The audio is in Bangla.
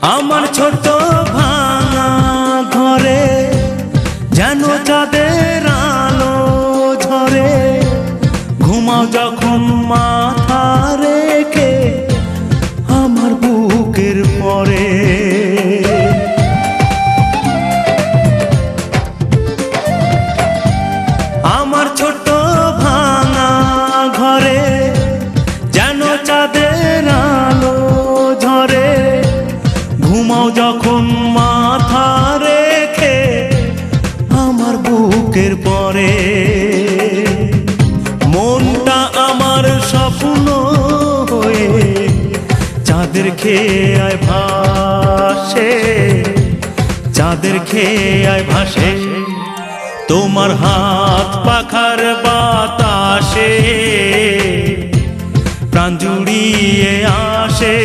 আমার ছোট ভাঙা ঘরে যেন চাঁদের আলো ঝরে, ঘুমাও যখন মাথা রেখে আমার বুকের পরে। আমার ছোট ভাঙা ঘরে যেন চাঁদের আলো ঝরে, ঘুমাও যখন মাথা রেখে আমার বুকের পরে। মনটা আমার স্বপ্ন হয়ে চাঁদের খেয়ায় ভাসে, চাঁদের খেয়ায় ভাসে। তোমার হাত পাখার বাতাসে প্রাণ জুড়িয়ে আসে।